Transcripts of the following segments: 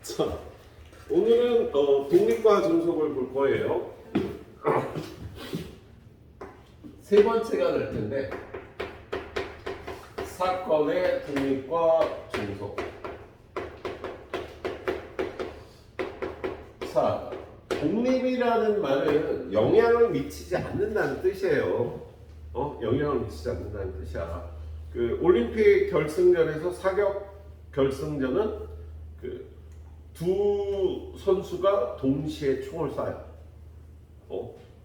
자, 오늘은 독립과 존속을 볼 거예요. 세 번째가 될 텐데, 사건의 독립과 존속. 자, 독립이라는 말은 영향을 미치지 않는다는 뜻이에요. 영향을 미치지 않는다는 뜻이야. 그 올림픽 결승전에서 사격 결승전은 두 선수가 동시에 총을 쏴요.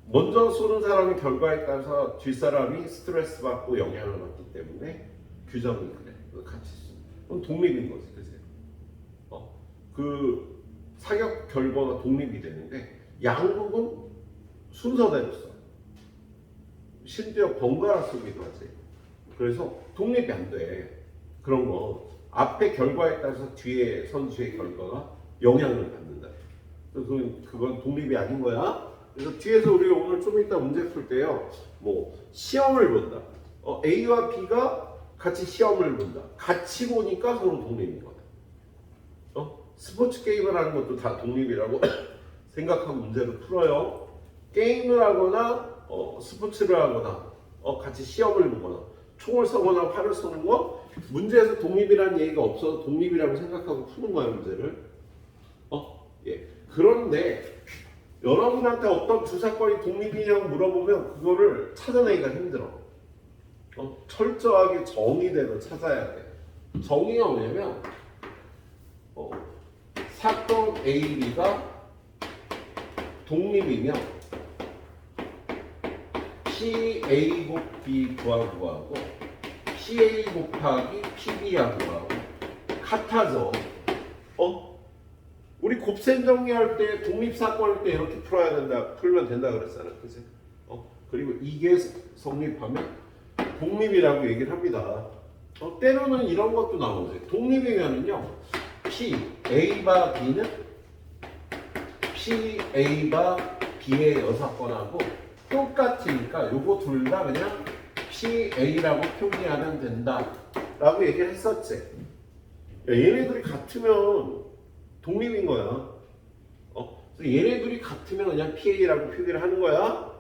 먼저 쏘는 사람의 결과에 따라서 뒷사람이 스트레스 받고 영향을 받기 때문에 규정이 그래. 같이 쏘. 그건 독립인 거지, 그치? 그 사격 결과가 독립이 되는데 양국은 순서대로 써. 심지어 번갈아 쓰기도 하지. 그래서 독립이 안 돼. 그런 거 앞에 결과에 따라서 뒤에 선수의 결과가 영향을 받는다. 그건 독립이 아닌 거야. 그래서 뒤에서 우리가 오늘 좀 이따 문제 풀 때요. 뭐 시험을 본다. A와 B가 같이 시험을 본다. 같이 보니까 서로 독립인 거다. 스포츠 게임을 하는 것도 다 독립이라고 생각하고 문제를 풀어요. 게임을 하거나 스포츠를 하거나 같이 시험을 보거나 총을 쏘거나 활을 쏘는 거 문제에서 독립이라는 얘기가 없어서 독립이라고 생각하고 푸는 거야 문제를. 예. 그런데 여러분한테 어떤 두 사건이 독립이냐고 물어보면 그거를 찾아내기가 힘들어. 철저하게 정의대로 찾아야 돼. 정의가 뭐냐면 사건 A, B가 독립이면 PA 곱 B 구하고 PA 곱하기 PB하고 같아져. 우리 곱셈 정리할 때 독립사건일 때 이렇게 풀면 된다 그랬잖아. 그치? 그리고 이게 성립하면 독립이라고 얘기를 합니다. 때로는 이런 것도 나오지. 독립이면은요, A바 B는 A바 B의 여사건하고 똑같으니까 요거 둘 다 그냥 PA라고 표기하면 된다 라고 얘기를 했었지. 얘네들이 같으면 독립인 거야. 얘네들이 같으면 그냥 PA라고 표기를 하는 거야.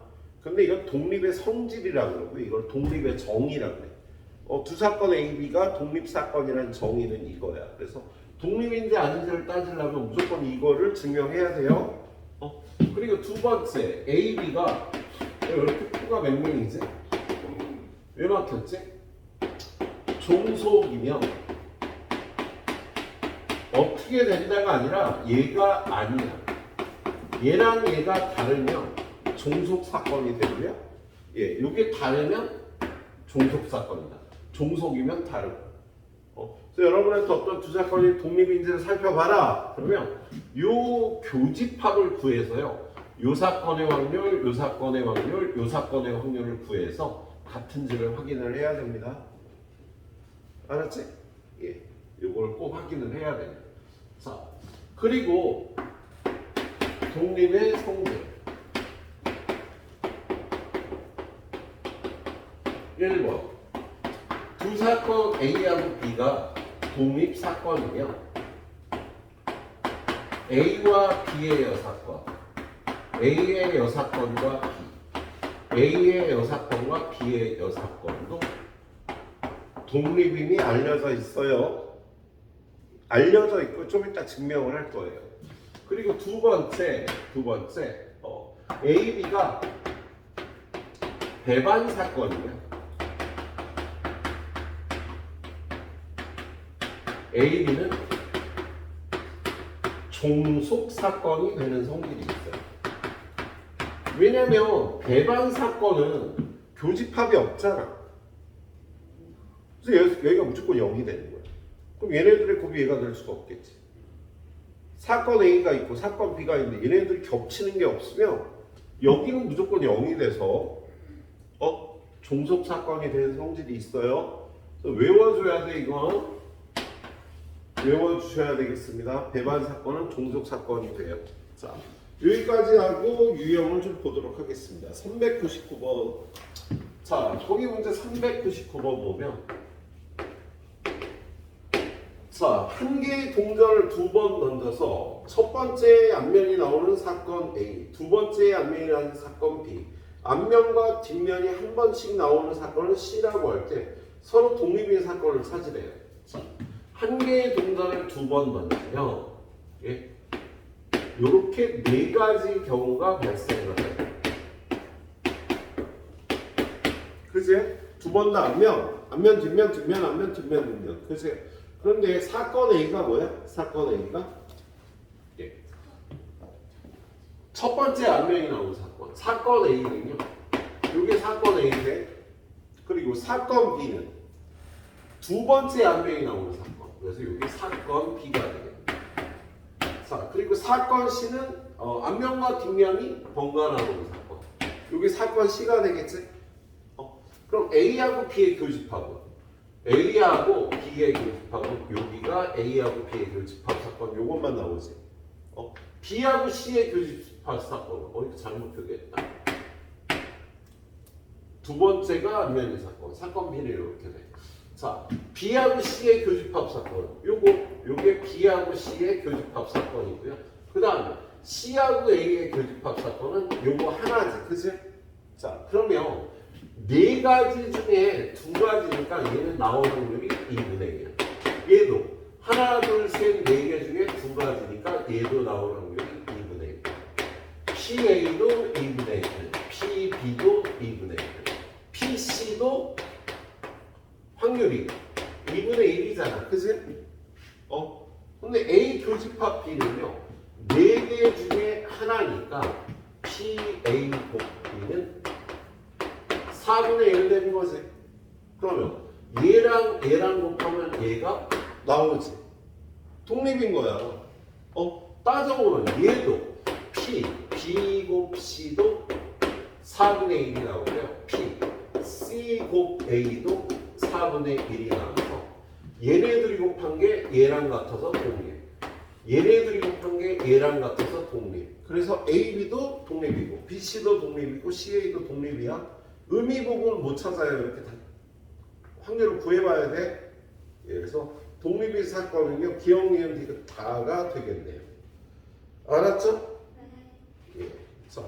근데 이건 독립의 성질이라고 그러고 이걸 독립의 정의라고 해. 두 사건 A, B가 독립사건이라는 정의는 이거야. 그래서 독립인지 아닌지를 따지려면 무조건 이거를 증명해야 돼요. 그리고 두 번째 A, B가 이렇게 코가 몇 명이지? 왜 막혔지? 종속이면 어떻게 된다가 아니라 얘가 아니야. 얘랑 얘가 다르면 종속 사건이 되고요. 예, 이게 다르면 종속 사건이다. 종속이면 다르고. 그래서 여러분한테 어떤 두 사건이 독립인지를 살펴봐라. 그러면 요 교집합을 구해서요. 요 사건의 확률, 요 사건의 확률, 요 사건의 확률을 구해서 같은지를 확인을 해야 됩니다. 알았지? 예, 요걸 꼭 확인을 해야 돼요. 자, 그리고 독립의 성질. 1번. 두 사건 A하고 B가 독립사건이며 A와 B의 여사건, A의 여사건과 B, A의 여사건과 B의 여사건도 독립임이 알려져 있어요. 알려져 있고 좀 이따 증명을 할 거예요. 그리고 두 번째 A, B가 배반 사건이면 A, B는 종속 사건이 되는 성질이 있어요. 왜냐면 배반 사건은 교집합이 없잖아. 그래서 여기가 무조건 0이 되는 거야. 그럼 얘네들의 곱이 얘가 될 수가 없겠지. 사건 A가 있고 사건 B가 있는데 얘네들이 겹치는 게 없으면 여기는 무조건 0이 돼서 종속 사건이 되는 성질이 있어요. 그래서 외워줘야 돼. 이건 외워주셔야 되겠습니다. 배반 사건은 종속 사건이 돼요. 자, 여기까지 하고 유형을 좀 보도록 하겠습니다. 399번. 자, 거기 문제 399번 보면 자, 한 개의 동전을 두 번 던져서 첫 번째 앞면이 나오는 사건 A, 두 번째 앞면이 나오는 사건 B, 앞면과 뒷면이 한 번씩 나오는 사건을 C라고 할 때 서로 독립인 사건을 찾으래요. 자, 한 개의 동전을 두 번 던지면 예, 이렇게 네 가지 경우가 발생을 해요. 그지? 두 번 다 앞면, 뒷면, 뒷면, 앞면, 뒷면, 뒷면. 그지? 그런데 사건 A가 뭐야? 사건 A가 예. 첫 번째 앞면이 나오는 사건. 사건 A는요. 이게 사건 A인데, 그리고 사건 B는 두 번째 앞면이 나오는 사건. 그래서 이게 사건 B가 되겠다. 자, 그리고 사건 C는 앞면과 뒷면이 번갈아 나오는 사건. 이게 사건 C가 되겠지? 그럼 A하고 B의 교집합은 A하고 B의 교집합은 여기가 A하고 B의 교집합 사건 요것만 나오지. B하고 C의 교집합 사건 이거 잘못 표기했다. 두 번째가 앞면의 사건, 사건 B는 이렇게 돼. 자, B하고 C의 교집합 사건 요게 B하고 C의 교집합 사건이고요. 그 다음에 C하고 A의 교집합 사건은 요거 하나지, 그치? 자, 그러면 네 가지 중에 두 가지니까 얘는 나올 확률이 2분의 1. 얘도 하나, 둘, 셋, 네 개 중에 두 가지니까 얘도 나올 확률이 2분의 1. PA도 2분의 1, PB도 2분의 1, PC도 확률이 2분의 1이잖아, 그치? 근데 A 교집합 B는요, 네 개 중에 하나니까 PA 곱 B는 4분의 1 되는 거지. 그러면 얘랑 곱하면 얘가 나오지. 독립인 거야. 따져보면 얘도 B 곱 C도 4분의 1이 나오고요. C 곱 A도 4분의 1이 나와서 얘네들이 곱한 게 얘랑 같아서 독립. 얘네들이 곱한 게 얘랑 같아서 독립. 그래서 AB도 독립이고 BC도 독립이고 CA도 독립이야. 의미 부분을 못 찾아요. 이렇게 다 확률을 구해봐야 돼. 예, 그래서 독립의 사건은요, 기억, 니은, 디귿 다가 되겠네요. 알았죠? 예. 자,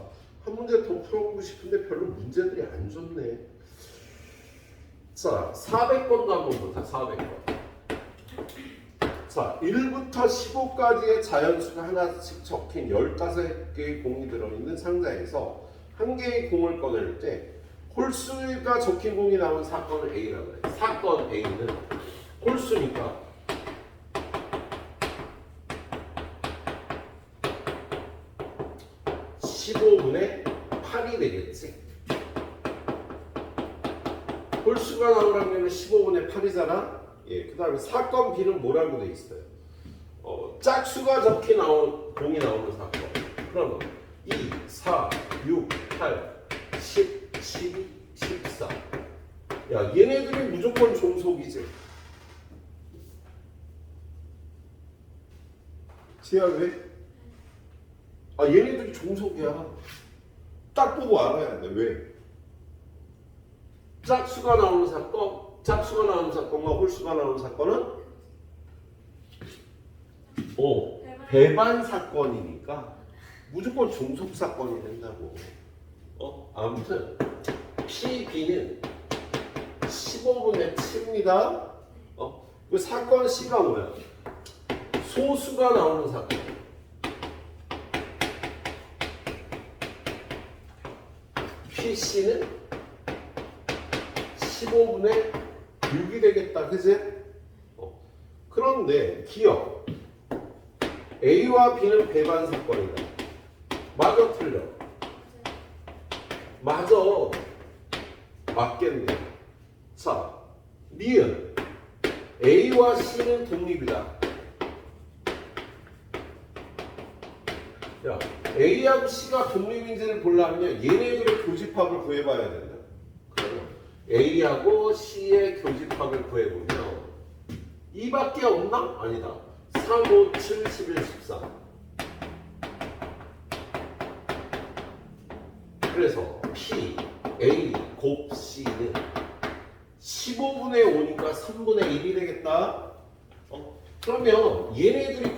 한 문제 더 풀어보고 싶은데 별로 문제들이 안 좋네. 자, 400번도 한번 보자. 400번. 자, 1부터 15까지의 자연수가 하나씩 적힌 15개의 공이 들어있는 상자에서 한 개의 공을 꺼낼 때 홀수가 적힌 공이 나온 사건을 A라고 해. 사건 A는 홀수니까 (15분의 8이) 되겠지. 홀수가 나오려면 15분의 8이잖아. 예, 그 다음에 사건 B는 뭐라고 돼 있어요? 짝수가 적힌 공이 나오는 사건. 그러면 2, 4, 6, 8, 10, 12, 14. 야, 얘네들이 무조건 종속이지. 지야 왜? 얘네들이 종속이야. 딱 보고 알아야 돼. 왜? 짝수가 나오는 사건과 홀수가 나오는 사건은 배반 사건이니까 무조건 종속 사건이 된다고. 아무튼 PB는 15분의 7입니다. 그 사건 C가 뭐야? 소수가 나오는 사건. PC는 15분의 6이 되겠다. 그지? 그런데 기억. A와 B는 배반 사건이다. 맞아, 틀려? 맞아. 맞겠네. 자, 니은. A와 C는 독립이다. 야, A하고 C가 독립인지를 보려면 얘네들의 교집합을 구해봐야 된다. 그러면 A하고 C의 교집합을 구해보면 이밖에 없나? 아니다. 3, 5, 7, 11, 14. 그래서 P, A, 곱 C는 15분의 5니까 3분의 1이 되겠다. 그러면 얘네들이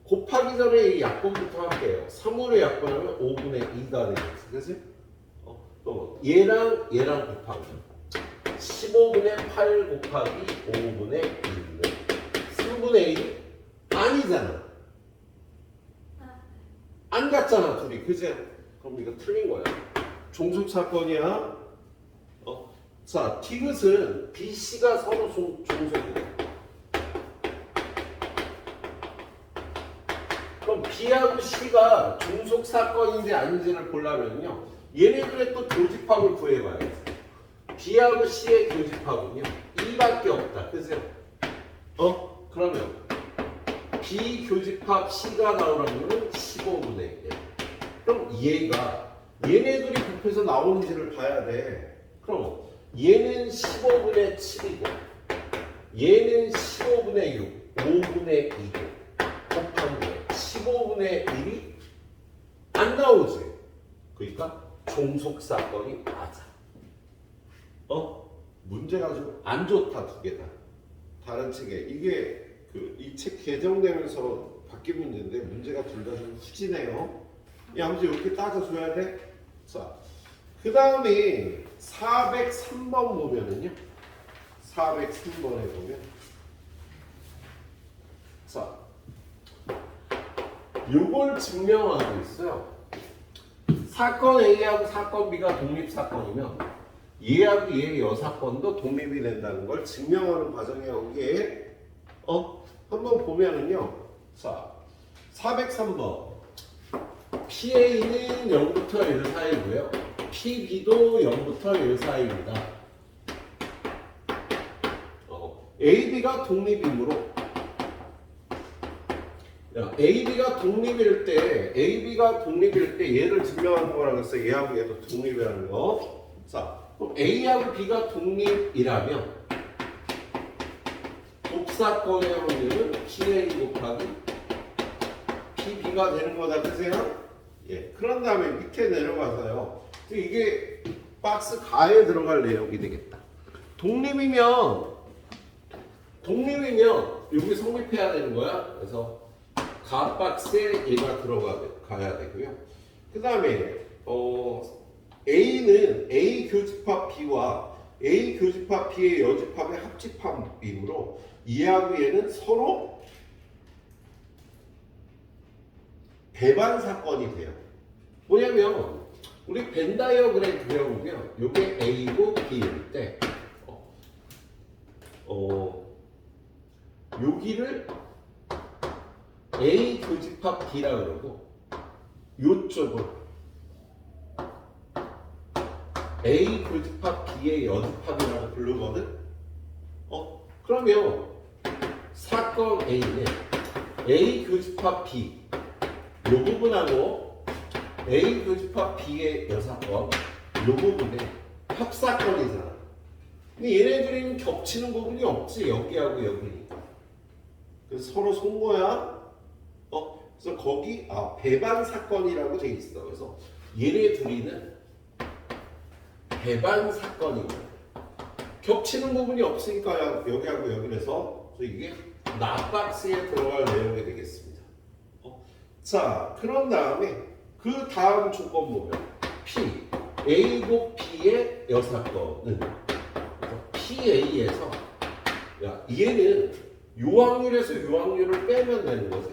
곱하기 전에 이 약분부터 할게요. 3분의 약분하면 5분의 2가 되겠지. 그치? 또 얘랑 곱하면 15분의 8 곱하기 5분의 1은 3분의 1이 아니잖아. 안 같잖아 둘이. 그치? 그럼 이거 틀린 거야. 종속 사건이야. 자, 디귿은 BC가 서로 종속이야. 그럼 B하고 C가 종속 사건인지 아닌지를 보려면요, 얘네들의 또 교집합을 구해봐야지. B하고 C의 교집합은요 2밖에 없다. 그죠? 그러면 B 교집합 C가 나올 확률은 15분의 1. 그럼 얘네들이 곱해서 나오는지를 봐야 돼. 그럼 얘는 15분의 7이고 얘는 15분의 6, 5분의 2고 곱한 거에 15분의 1이 안 나오지. 그러니까 종속 사건이 맞아. 문제가 좀 안 좋다. 두 개 다. 다른 책에 이게 이 책 개정되면서 바뀐 문제인데 문제가 둘 다 좀 후지네요. 아무튼 이렇게 따져줘야 돼. 자, 그 다음에 403번 보면은요. 403번에 보면 자, 요걸 증명하고 있어요. 사건 A하고 사건 B가 독립사건이면 얘하고 얘의 여사건도 독립이 된다는 걸 증명하는 과정이에요. 이게 한번 보면은요. 자, 403번 PA는 0부터 1 사이고요. PB도 0부터 1 사이입니다. AB가 독립이므로 AB가 독립일 때 얘를 증명하는 거라고 했어요. 얘하고 얘도 독립이라는 거. 자, 그럼 A하고 B가 독립이라면 곱사건의 확률은 PA 곱하기 PB가 되는 거다. 그세요? 예. 그런 다음에 밑에 내려가서요. 이게 박스 가에 들어갈 내용이 되겠다. 독립이면 여기 성립해야 되는 거야. 그래서 가 박스에 얘가 들어가야 되고요. 그 다음에 A는 A 교집합 B와 A 교집합 B의 여집합의 합집합이므로 얘하고 얘는 서로 배반 사건이 돼요. 뭐냐면 우리 벤 다이어그램 그려보면 이게 A고 B일 때 여기를 A 교집합 B라 그러고 요쪽을 A 교집합 B의 여집합이라고 부르거든. 그러면 사건 A는 A 교집합 B 요 부분하고 A 교집합 B의 여사건 요 부분에 합사건이잖아. 근데 얘네들이는 겹치는 부분이 없지. 여기하고 여기니까. 그래서 서로 son 거야. 그래서 거기 배반 사건이라고 돼 있어. 그래서 얘네 둘이는 배반 사건이고 겹치는 부분이 없으니까 여기하고 여기라서 이게 납박스에 들어갈 내용이 되겠습니다. 자, 그런 다음에 그 다음 조건 보면 P, A 곱 B의 여사건은 PA에서 얘는 요 확률에서 요 확률을 빼면 되는 거지.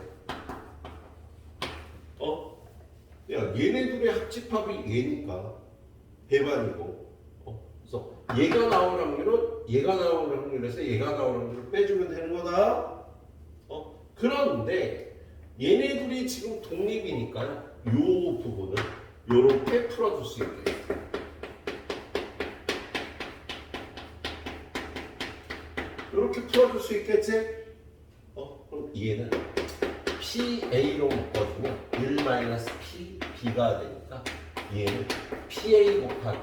얘네들의 합집합이 얘니까 배반이고 그래서 얘가 나올 확률은 얘가 나올 확률에서 얘가 나올 확률을 빼주면 되는 거다. 그런데 얘네들이 지금 독립이니까 요 부분을 요렇게 풀어줄 수 있겠죠. 요렇게 풀어줄 수 있겠지? 그럼 얘는 PA로 묶어주면 1-PB가 되니까 얘는 PA 곱하기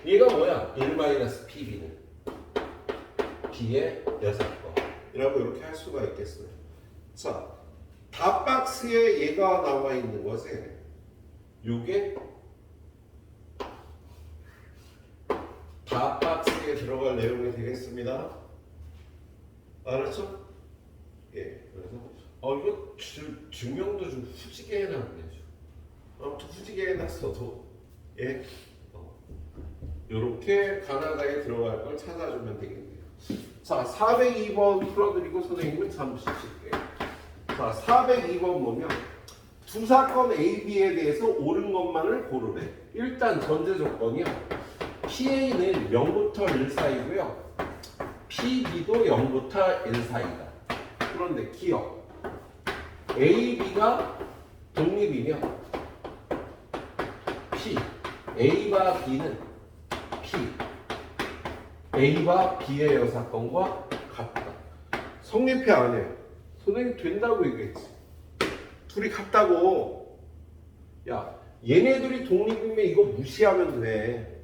얘가 뭐야? 1-PB는 B의 여사건이라고 이렇게 할 수가 있겠어요. 자, 답박스에 얘가 나와 있는 것에 요게 답박스에 들어갈 내용이 되겠습니다. 알았죠? 예, 그래서 이거 증명도 좀 후지게 해놨네. 아무튼 후지게 해놨어도 예, 이렇게 가나다에 들어갈 걸 찾아주면 되겠네요. 자, 402번 풀어드리고 선생님은 잠시 쉴게요. 자, 402번 보면 두 사건 A, B에 대해서 옳은 것만을 고르래. 일단 전제 조건이요. PA는 0부터 1 사이고요. PB도 0부터 1 사이다. 그런데 기억. A, B가 독립이면 P, A와 B는 P, A와 B의 여사건과 같다. 성립해 안 해요? 선생님 된다고 얘기했지. 둘이 같다고. 야, 얘네들이 독립이면 이거 무시하면 돼.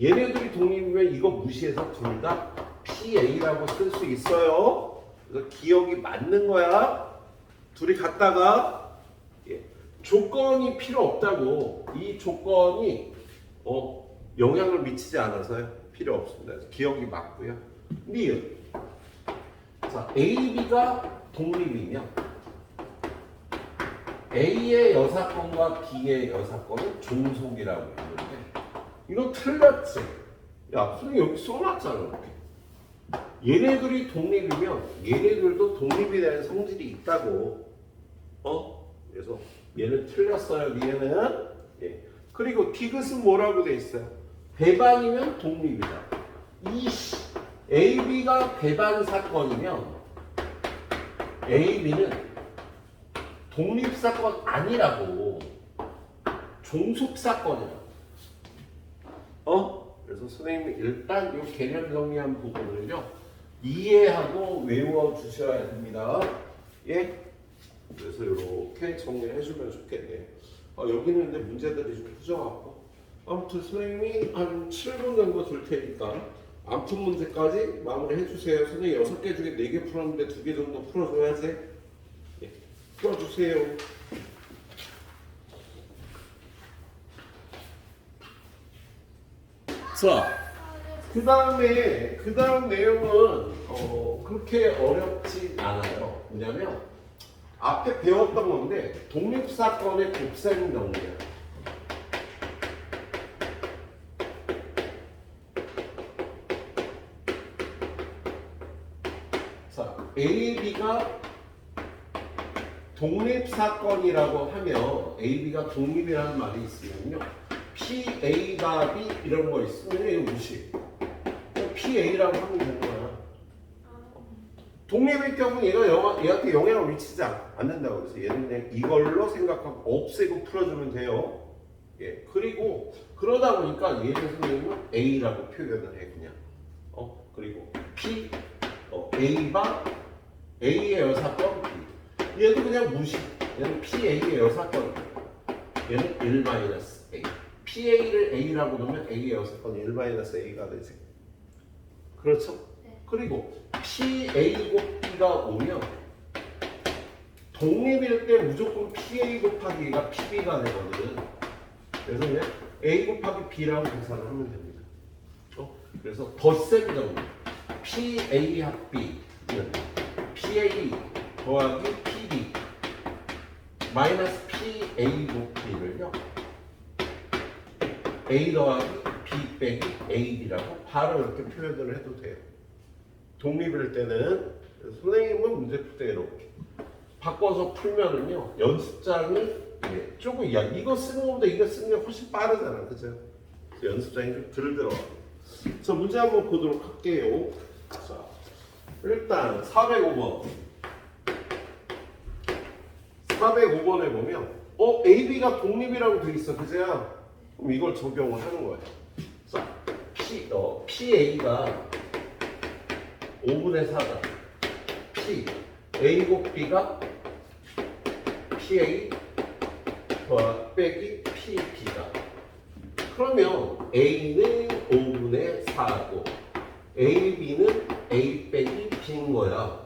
얘네들이 독립이면 이거 무시해서 둘 다 PA라고 쓸 수 있어요. 그래서 기억이 맞는 거야. 둘이 같다가 조건이 필요 없다고. 이 조건이 영향을 미치지 않아서요. 필요 없습니다. 그래서 기억이 맞고요. 니은. 자, A, B가 독립이면 A의 여사건과 B의 여사건은 종속이라고 하는데 이거 틀렸지? 야, 선생님 여기 써놨잖아. 이렇게. 얘네들이 독립이면 얘네들도 독립이 되는 성질이 있다고. 그래서 얘는 틀렸어요. 얘는. 예. 그리고 디귿은 뭐라고 돼 있어요? 배반이면 독립이다. A, B가 배반 사건이면 A, B는 독립 사건 아니라고. 종속 사건이라고. 그래서 선생님이 일단 이 개념 정리한 부분을요 이해하고 외워 주셔야 됩니다. 예. 그래서 이렇게 정리해 주면 좋겠네요. 여기는 근데 문제들이 좀 풀져갖고 아무튼 선생님이 한 7분 정도 줄 테니까 안 푼 문제까지 마무리 해주세요. 선생님 6개 중에 4개 풀었는데 2개 정도 풀어줘야지. 예. 풀어주세요. 자, 그 다음 내용은 그렇게 어렵지 않아요. 뭐냐면 앞에 배웠던 건데 독립사건의 곱셈 정리야. 자, A, B가 독립사건이라고 하면 A, B가 독립이라는 말이 있으면요 P, A가 B 이런 거 있으면 이거 무시. P, A라고 하면 되는 거야. 독립일 경우 얘한테 영향을 미치지 않는다고. 그래서 얘는 그냥 이걸로 생각하고 없애고 풀어주면 돼요. 예. 그리고 그러다 보니까 얘를 선생님은 A라고 표현을 해 그냥. 그리고 P, A가 A의 여사건 B. 얘도 그냥 무시. 얘는 PA의 여사건. 얘는 1-A. PA를 A라고 놓으면 A의 여사건 1-A가 되지. 그렇죠? 네. 그리고 PA 곱 B가 오면 독립일 때 무조건 PA 곱하기 A가 PB가 되거든. 그래서 그냥 A 곱하기 B라고 계산을 하면 됩니다. 그래서 덧셈 정리. PA 합 B는 PA 더하기 PB 마이너스 PA 곱 B를요 A 더하기 B 빼기 AB라고 바로 이렇게 표현을 해도 돼요. 독립일 때는. 선생님은 문제 풀 때 이렇게 바꿔서 풀면은요 연습장이 조금 이거 쓰는 것보다 이거 쓰는 게 훨씬 빠르잖아. 그죠? 연습장이 좀 덜 들어가. 자, 문제 한번 보도록 할게요. 자, 일단 405번 405번에 보면 AB가 독립이라고 돼 있어. 그죠? 그럼 이걸 적용을 하는 거예요. 자, PA가 5분의 4다. A 곱 B가 PA 빼기 PB다. 그러면 A는 5분의 4고 AB는 A 빼기 B인 거야.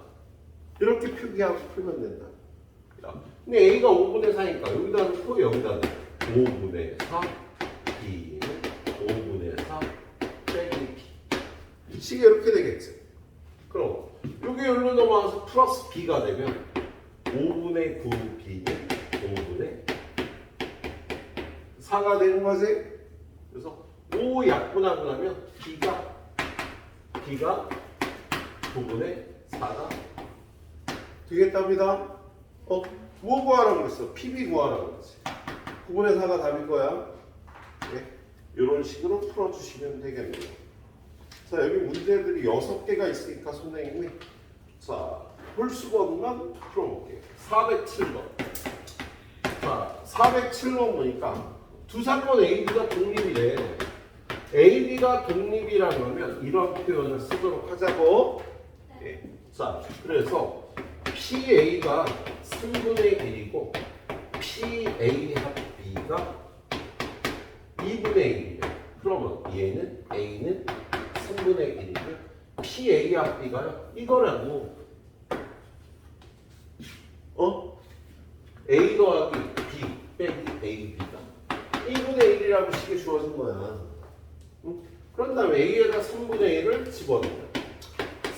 이렇게 표기하고 풀면 된다. 근데 A가 5분의 4니까 여기다 넣고 여기다 넣고 5분의 4 B는 5분의 4 빼기 B. 식이 이렇게 되겠지. 그럼 이 여기 여기로 넘어가서 플러스 b가 되면 5분의 9b는 5분의 4가 되는 거지. 그래서 5 약분하고 나면 b가 9분의 4가 되겠답니다. 뭐 구하라고 그랬어? PB 구하라고 그랬지. 9분의 4가 답일 거야. 네. 이런 식으로 풀어주시면 되겠네요. 자, 여기 문제들이 6개가 있으니까 선생님이 자, 홀수번만 풀어볼게요. 407번. 자, 407번 보니까 두 사건 AB가 독립이래. AB가 독립이라면 이런 표현을 쓰도록 하자고. 네. 자, 그래서 PA가 3분의 1이고 PA 합 B가 2분의 1이래. 그러면 얘는 A는 3분의 1이고 PA 합 B가요? 이거라고. A 더하기 B 빼기 AB가 2분의 1이라고 식에 주어진 거야. 응? 그런 다음에 A에다 3분의 1을 집어넣어.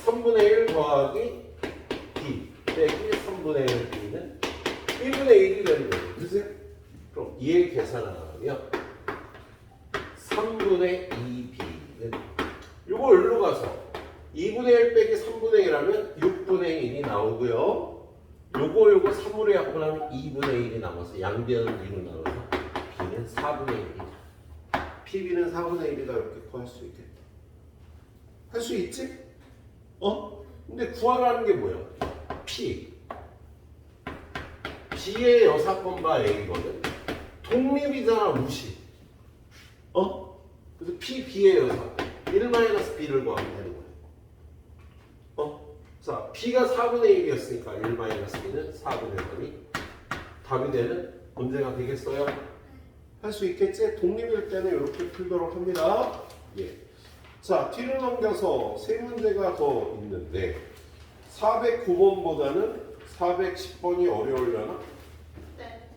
3분의 1 더하기 B 빼기 3분의 1 B는 1분의 1이 되는 거예요. 그치? 그럼 얘 계산하면 3분의 2 B는 요거 여기로 가서 2분의 1 빼기 3분의 1 하면 6분의 1이 나오고요. 요거 3으로 약분하면 2분의 1이 남아서 양변을 2로 나눠서 B는 4분의 1이다. PB는 4분의 1이다. 이렇게 구할 수 있겠다. 할 수 있지? 근데 구하라는 게 뭐야? P. B의 여사건과 A거든. 독립이잖아, 무시. 그래서 P, B의 여사건. 1-B를 구하면 되는 거야. 자, B가 4분의 1이었으니까 1-B는 4분의 3이 답이 되는 문제가 되겠어요? 할 수 있겠지? 독립일 때는 이렇게 풀도록 합니다. 예. 자, 뒤를 넘겨서 세 문제가 더 있는데 409번보다는 410번이 어려우려나? 네.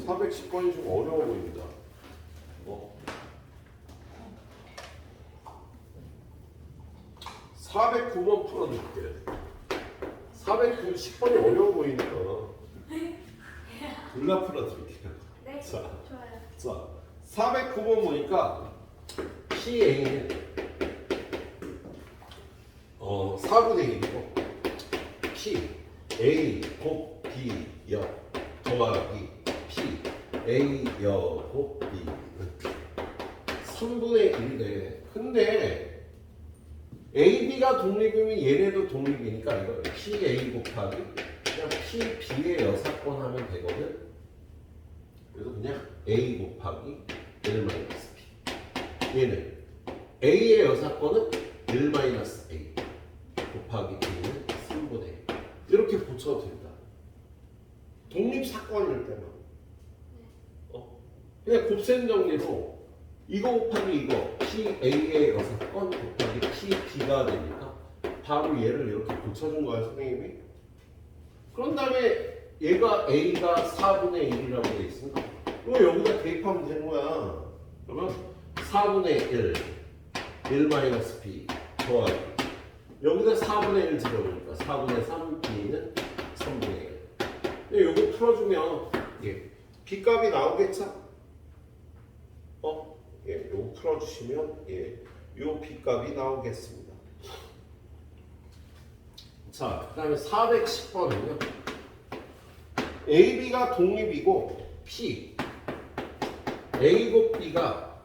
410번이 좀 어려워 보인다. 409번 풀어줄게. 410번이 어려워 보이니까 둘 다 풀어드릴게요. 네. 자, 좋아요. 자, 409번 보니까 PA는 4분의 1이고 P A 곱 B 여 더하기 P A 여 곱 B 3분의 1이래. 근데 AB가 독립이면 얘네도 독립이니까 이거 PA 곱하기 그냥 PB의 여사건 하면 되거든. 그래서 그냥 A 곱하기 1-P. 얘는 A의 여사건은 1-A 곱하기 B는 3분의 1. 이렇게 붙여도 된다. 독립사건일 때만. 그냥 곱셈 정리로 이거 곱하기 이거 PA의 여사건 곱하기 PB가 되니까 바로 얘를 이렇게 붙여준 거야, 선생님이. 그런 다음에 얘가 A가 4분의 1이라고 돼 있으니까 이거 여기다 대입하면 되는 거야. 그러면 4분의 1-P 더하기 여기다 4분의 1 집어넣으니까 4분의 3B는 3분의 1. 근데 요거 풀어주면 예, B값이 나오겠죠? 예, 요거 풀어주시면 예, 요 B값이 나오겠습니다. 자, 그 다음에 410번은요. AB가 독립이고 P A 곱 B가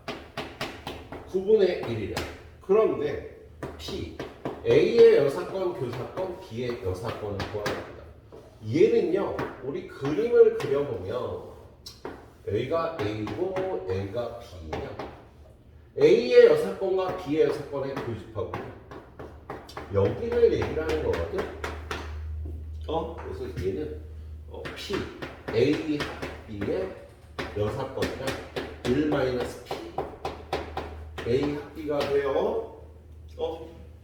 9분의 1이래. 그런데 P A의 여사건, 교사건, B의 여사건을 구하랍니다. 얘는요, 우리 그림을 그려보면 A가 A고 A가 B냐 A의 여사건과 B의 여사건의 교집합은 여기를 얘기를 하는 거거든. 그래서 얘는 P A B의 여사건이랑 1-P A 합비가 돼요.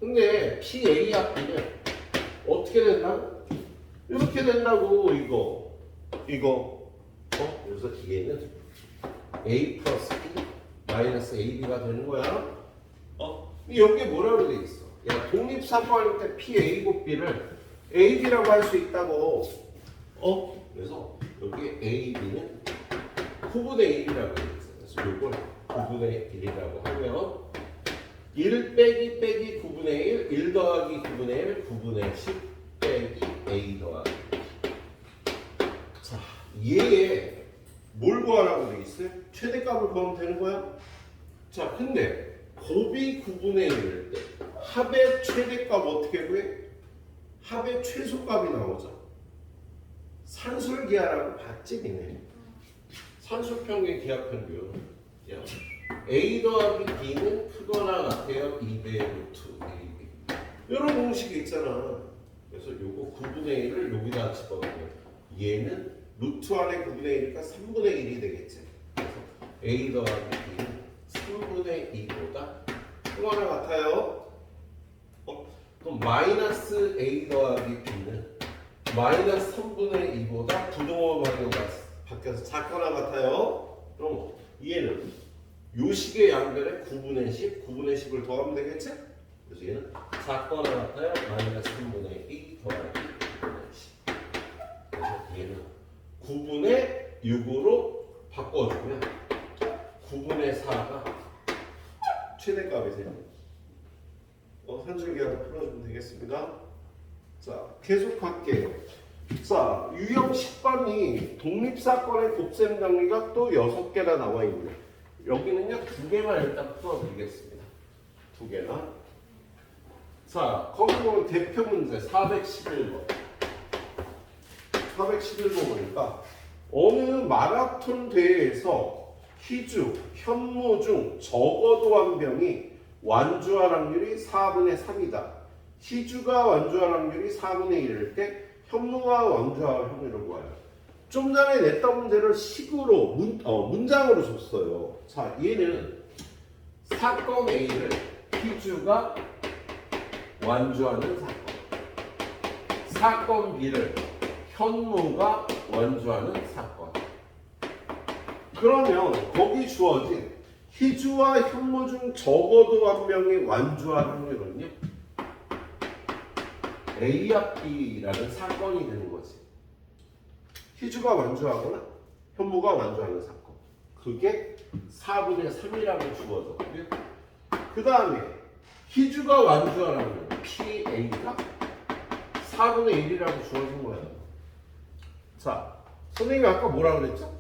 근데 P A 합비는 어떻게 된다고? 이렇게 된다고. 이거 그래서 얘는 A 플러스 B 마이너스 AB가 되는 거야. 여기에 뭐라고 돼 있어? 야, 독립사건일 때 P A 곱 B를 A, B라고 할 수 있다고. 그래서 여기 A, B는 9분의 1이라고 되어 있어요. 그래서 이걸 9분의 1이라고 하면 1 빼기 빼기 9분의 1, 1 더하기 9분의 1, 9분의 10 빼기 A 더하기. 자, 얘에 뭘 구하라고 되어 있어요? 최대값을 구하면 되는 거야? 자, 근데 곱이 9분의 1일 때 합의 최대값 어떻게 구해? 합의 최소값이 나오죠. 산술기하라고 봤지, 니네. 산술평균 기하평균. 야, A 더하기 B는 크거나 같아요. 2배 루트 AB. 이런 공식이 있잖아. 그래서 요거 9분의 1을 여기다 집어넣으면 얘는 루트 안에 9분의 1이니까 3분의 1이 되겠지. 그래서 A 더하기 B는 3분의 2보다 크거나 같아요. 그럼 마이너스 A 더하기 B는 마이너스 3분의 2보다 부동호 방향이 바뀌어서 작거나 같아요. 그럼 얘는 요 식의 양변에 9분의 10, 9분의 10을 더하면 되겠지? 그래서 얘는 작거나 같아요. 마이너스 3분의 2 더하기 9분의 10. 그래서 얘는 9분의 6으로 바꿔주면 9분의 4가 최대값이 돼요. 산술기하고 풀어주면 되겠습니다. 자, 계속할게요. 자, 유형 10번이 독립사건의 곱셈 정리가 또 6개나 나와 있네요. 여기는요, 2개만 일단 풀어드리겠습니다. 2개나. 자, 거기 보면 대표 문제 411번. 411번 보니까 어느 마라톤 대회에서 희주, 현무 중 적어도 한 명이 완주할 확률이 4분의 3이다. 희주가 완주할 확률이 4분의 1일 때 현무가 완주할 확률을 구하여. 좀 전에 냈던 문제를 식으로 문장으로 줬어요. 자, 얘는 사건 A를 희주가 완주하는 사건, 사건 B를 현무가 완주하는 사건. 그러면 거기 주어진 희주와 현무 중 적어도 한 명이 완주할 확률은요? A와 B라는 사건이 되는 거지. 희주가 완주하거나 현무가 완주하는 사건. 그게 4분의 3이라고 주어졌고요. 그 다음에 희주가 완주할 확률 PA가 4분의 1이라고 주어진 거예요. 자, 선생님이 아까 뭐라 그랬죠?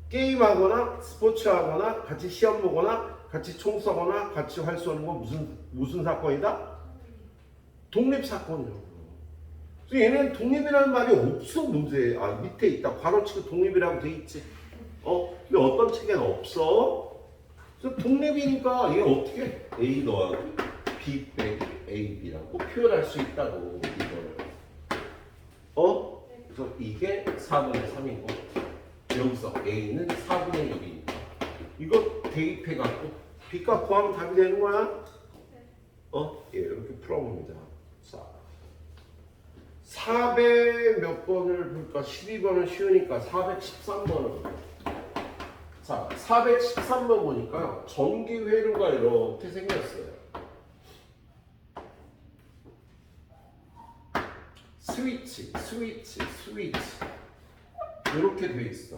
게임하거나 스포츠하거나 같이 시험 보거나 같이 총 쏘거나 같이 활 쏘는 건 무슨 사건이다? 독립사건이라고. 그래서 얘는 독립이라는 말이 없어. 문제에 밑에 있다. 괄호치고 독립이라고 돼 있지. 근데 어떤 책에는 없어. 그래서 독립이니까 얘 어떻게 A 더하기 B 빼기 AB라고 표현할 수 있다고 이거를. 그래서 이게 4분의 3이고 여기서 A는 4분의 1이니까 이거 대입해갖고 B값 구하면 답이 되는 거야? 예, 이렇게 풀어봅니다. 자, 400 몇 번을 볼까? 12번은 쉬우니까 413번을. 자, 413번 보니까요. 전기 회로가 이렇게 생겼어요. 스위치 이렇게 돼 있어.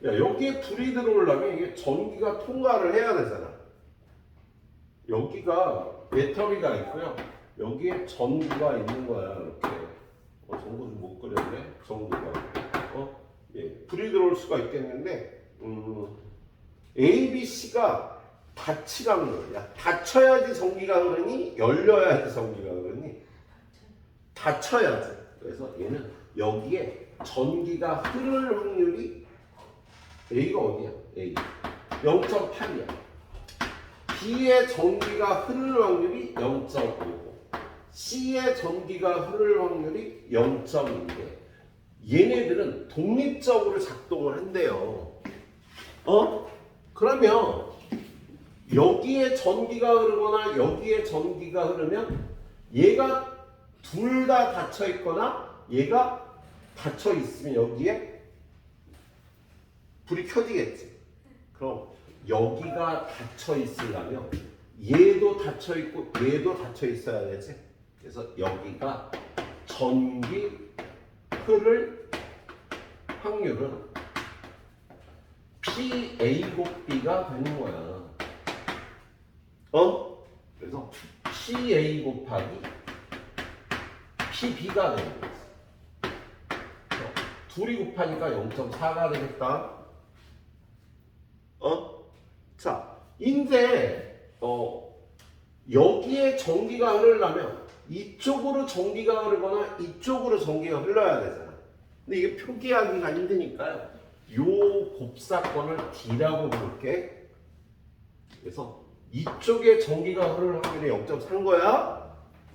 야, 여기에 불이 들어오려면 이게 전기가 통과를 해야 되잖아. 여기가 배터리가 있고요. 여기에 전구가 있는 거야. 이렇게. 전구 좀 못 그렸네. 전구가. 예, 불이 들어올 수가 있겠는데, A, B, C가 닫히라는 거야. 닫혀야지 전기가 흐르니, 열려야지 전기가 흐르니, 닫혀야지. 그래서 얘는 여기에 전기가 흐를 확률이 A가 어디야? A 0.8이야. B의 전기가 흐를 확률이 0.5, C의 전기가 흐를 확률이 0.2인데 얘네들은 독립적으로 작동을 한대요. 그러면 여기에 전기가 흐르거나 여기에 전기가 흐르면 얘가 둘 다 닫혀 있거나 얘가 닫혀 있으면 여기에 불이 켜지겠지. 그럼 여기가 닫혀 있으려면 얘도 닫혀 있고 얘도 닫혀 있어야 되지. 그래서 여기가 전기 흐를 확률은 PA 곱 B가 되는 거야. 그래서 PA 곱하기 PB가 되는 거지. 둘이 곱하니까 0.4가 되겠다. 자, 이제 여기에 전기가 흐르려면 이쪽으로 전기가 흐르거나 이쪽으로 전기가 흘러야 되잖아. 근데 이게 표기하기가 힘드니까요. 요 곱사건을 D라고 부를게. 그래서 이쪽에 전기가 흐르는 확률이 0.3 거야.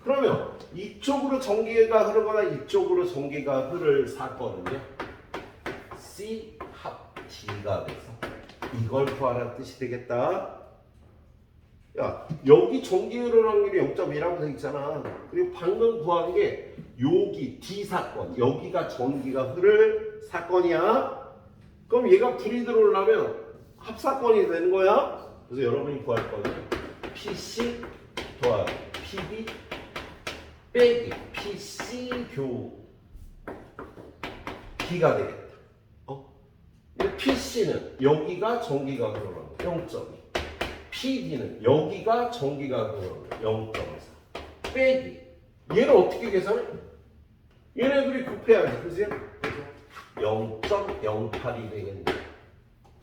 그러면 이쪽으로 전기가 흐르거나 이쪽으로 전기가 흐를 사건은요, C 합 D가 돼서 이걸 구하라는 뜻이 되겠다. 야, 여기 전기 흐르는 확률이 0.2라고 돼 있잖아. 그리고 방금 구한 게 여기 D 사건, 여기가 전기가 흐를 사건이야. 그럼 얘가 불이 들어오려면 합사건이 되는 거야. 그래서 여러분이 구할 거는 PC 더하기 PB 빼기 PC 교 D가 되겠다. 근데 PC는 여기가 전기가 흐르는 0.2, PD는 여기가 전기가 흐르는 0.4 빼기 얘를 어떻게 계산해? 얘네들이 곱해야지, 그지? 그래서 0.08이 되겠네.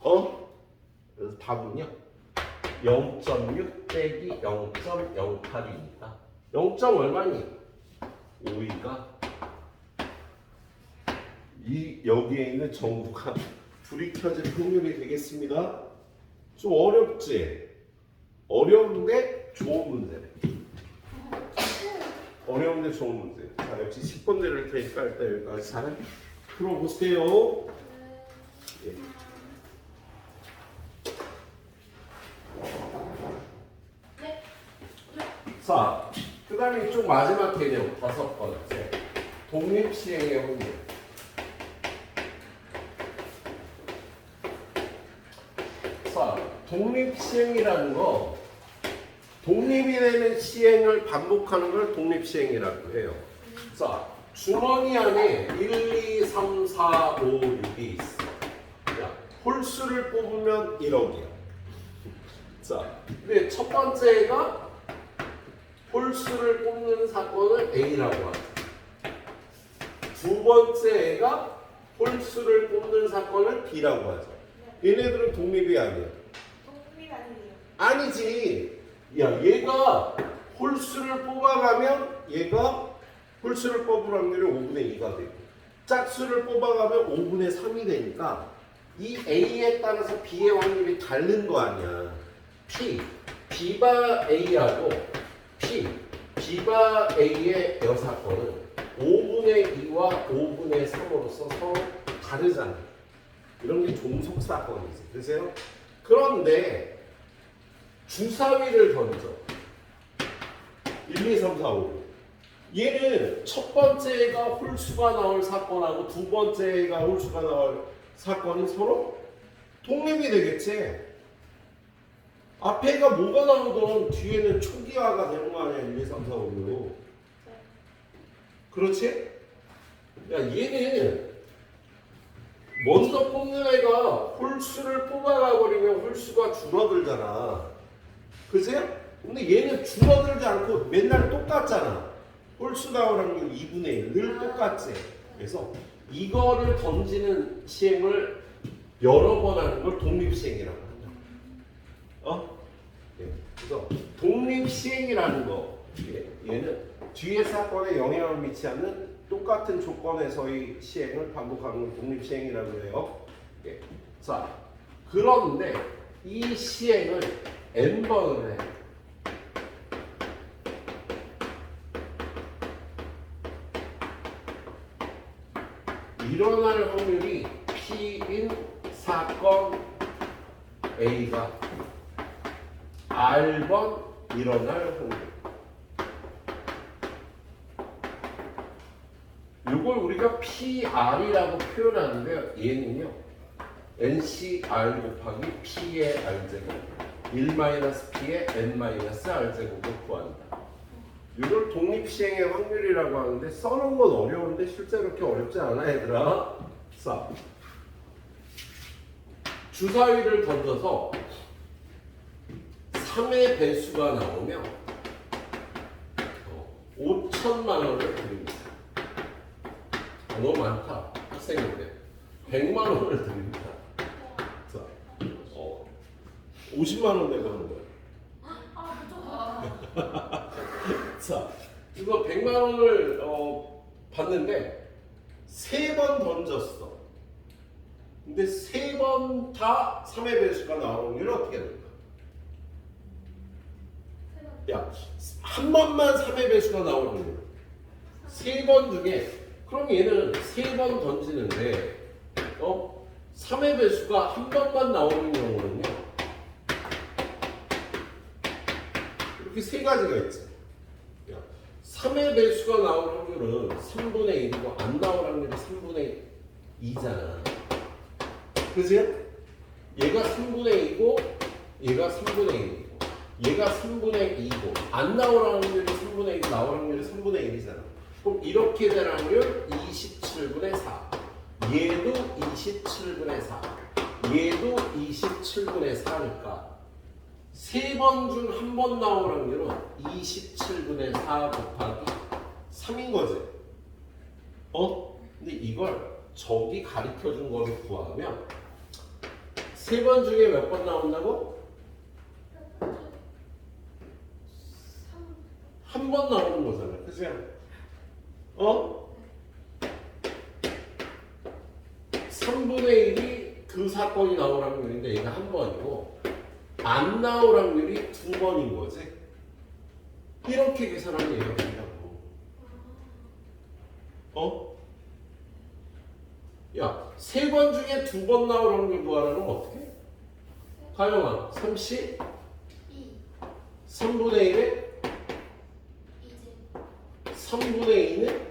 그래서 답은요 0.6 빼기 0.08이니까 0. 얼마니? 5위가 여기에 있는 전구가 불이 켜질 확률이 되겠습니다. 좀 어렵지? 어려운데 좋은 문제네. 어려운데 좋은 문제. 자, 역시 10번 내릴 테니까 일단 여기까지 잘 풀어보세요. 예. 자, 그 다음에 이쪽 마지막 개념 5번째 독립시행의 확률. 자, 독립시행이라는 거, 독립이 되는 시행을 반복하는 걸 독립시행이라고 해요. 자, 주머니 안에 1, 2, 3, 4, 5, 6이 있어. 야, 홀수를 뽑으면 1억이야. 자, 근데 첫 번째가 홀수를 뽑는 사건을 A라고 하죠. 두 번째 애가 홀수를 뽑는 사건을 B라고 하죠. 얘네들은 독립이 아니야. 독립 아니에요. 아니지. 야, 얘가 홀수를 뽑아가면 얘가 홀수를 뽑을 확률이 5분의 2가 되고 짝수를 뽑아가면 5분의 3이 되니까 이 A에 따라서 B의 확률이 다른 거 아니야. B바 A하고 B바 A의 여사건은 5분의 2와 5분의 3으로서 서로 다르잖아. 이런 게 종속사건이지. 그러세요? 그런데 주사위를 던져. 1, 2, 3, 4, 5. 얘는 첫 번째가 홀수가 나올 사건하고 두 번째가 홀수가 나올 사건이 서로 독립이 되겠지. 앞에가 뭐가 나오든 뒤에는 초기화가 되는 거 아니야. 1, 2, 3, 4, 5로. 그렇지? 야, 얘는 먼저 뽑는 애가 홀수를 뽑아가 버리면 홀수가 줄어들잖아. 그치? 근데 얘는 줄어들지 않고 맨날 똑같잖아. 홀수 나올 확률 2분의 1 늘 똑같지. 그래서 이거를 던지는 시행을 여러 번 하는 걸 독립시행이라고 한다. 예. 그래서 독립시행이라는 거, 얘는 뒤에 사건에 영향을 미치지 않는 똑같은 조건에서의 시행을 반복하는 걸 독립시행이라고 해요. 예. 자, 그런데 이 시행을 n번을 해. 일어날 확률이 P인 사건 A가 R번 일어날 확률. 이걸 우리가 PR이라고 표현하는데요. 얘는요. NCR 곱하기 P의 R제곱. 1-p의 n-r제곱을 구한다. 이걸 독립시행의 확률이라고 하는데 써놓은 건 어려운데 실제로 그렇게 어렵지 않아 얘들아. 자, 주사위를 던져서 3의 배수가 나오면 5천만 원을 드립니다. 너무 많다. 학생인데 100만 원을 드립니다. 자, 50만 원 내고 하는 거예요. 자, 이거 100만 원을 받는데 3번 던졌어. 근데 3번 다 3의 배수가 나오는 확률은 어떻게 될까? 야, 한 번만 3의 배수가 나오는 확률. 3번 중에 그럼 얘는 3번 던지는데 3의 배수가 한 번만 나오는 경우는요. 이렇게 세 가지가 있지. 3의 배수가 나올 확률은 3분의 1이고 안 나올 확률이 3분의 2잖아. 그지? 얘가 3분의 2고 얘가 3분의 1이고 얘가 3분의 2고 안 나올 확률이 3분의 1, 나올 확률이 3분의 1이잖아. 그럼 이렇게 될 확률 27분의 4. 얘도 27분의 4. 얘도 27분의 4니까 3번 중 한 번 나올 확률은 27분의 4 곱하기 3인 거지. 근데 이걸 저기 가르쳐 준 거를 구하면 3번 중에 몇 번 나온다고? 한 번 나오는 거잖아. 그치? 3분의 1이 그 사건이 나올 확률인데 얘가 한 번이고 안 나올 확률이 2번인 거지. 이렇게 계산하면 얘가 된다고. 야, 3번 중에 2번 나올 확률 구하려면 어떻게 해? 가영아, 30? 3분의 1에 3분의 2는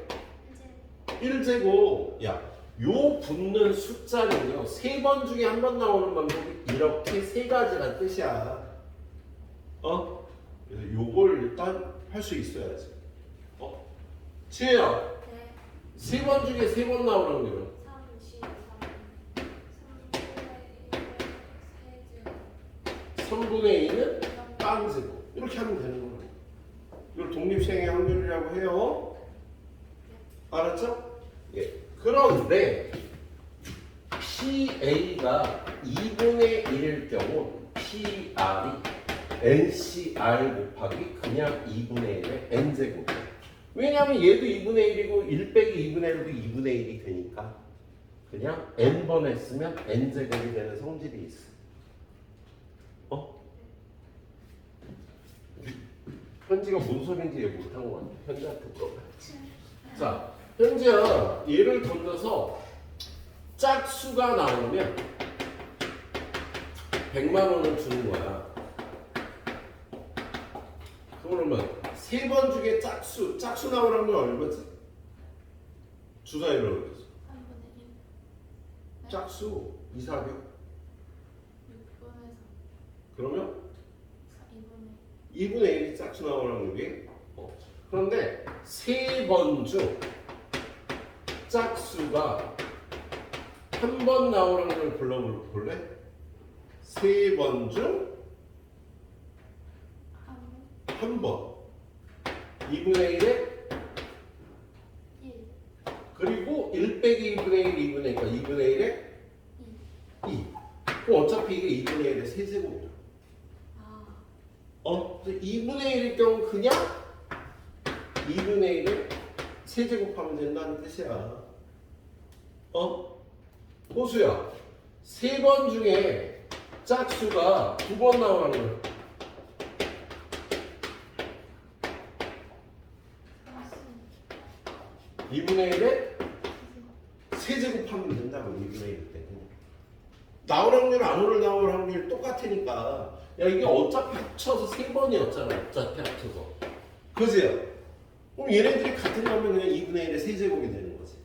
1제곱. 야, 요 붙는 숫자는요 3번 중에 한 번 나오는 방법이 이렇게 세 가지란 뜻이야. 그래서 요걸 일단 할 수 있어야지. 지혜야, 네. 3번 중에 3번 나오는 확률은 3분의 2는 빵제곱. 이렇게 하면 되는 거예요. 이걸 독립시행의 확률이라고 해요. 알았죠? 예. 그런데 PA가 2분의 1일 경우 PR이 NCR 곱하기 그냥 2분의 1의 N제곱이에요. 왜냐하면 얘도 2분의 1이고 1 빼기 2분의 1도 2분의 1이 되니까 그냥 N번 했으면 N제곱이 되는 성질이 있어. 현지가 뭔 소리인지 이해 못한 것 같아. 현지한테 물어봐야지. 자, 현지야, 얘를 던져서 짝수가 나오면 100만 원을 주는 거야. 그러면 3번 중에 짝수 나오라는 건 얼마지? 주사위를 얹어서. 짝수 2, 4개. 그러면 2분의 1이 짝수 나오는 확률이. 그런데 3번 중 짝수가 한 번 나오는 걸 불러볼래? 3번 중 한 번. 2분의 1에 1. 그리고 1 빼기 2분의 1, 2분의 1, 2분의 1에 2. 그럼 어차피 이게 2분의 1의 세제곱이야. 2분의 1일 경우 그냥 2분의 1을 세제곱하면 된다는 뜻이야. 호수야, 3번 중에 짝수가 2번 나오는 거. 2분의 1에 세제곱하면 된다고. 2분의 1일 때 나올 확률 안 나올 확률 똑같으니까. 야, 이게 어차피 합쳐서 3번이었잖아. 어차피 합쳐서. 그지? 그럼 얘네들이 같은 거면 그냥 2분의 1의 세제곱이 되는 거지.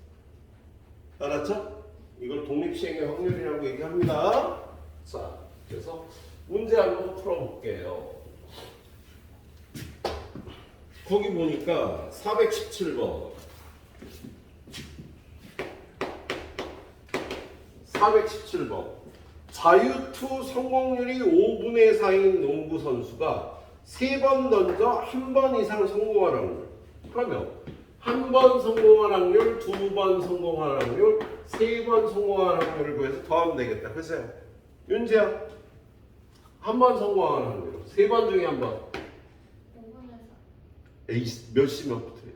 알았죠? 이걸 독립시행의 확률이라고 얘기합니다. 자, 그래서 문제 한번 풀어볼게요. 거기 보니까 417번 417번 자유투 성공률이 5분의 4인 농구 선수가 3번 던져 1번 이상 성공할 확률. 그러면 1번 성공할 확률, 2번 성공할 확률, 3번 성공할 확률을 구해서 더하면 되겠다. 글쎄요. 윤지야. 1번 성공할 확률. 3번 중에 1번. 5분에서 에이씨, 몇 시 몇부터요?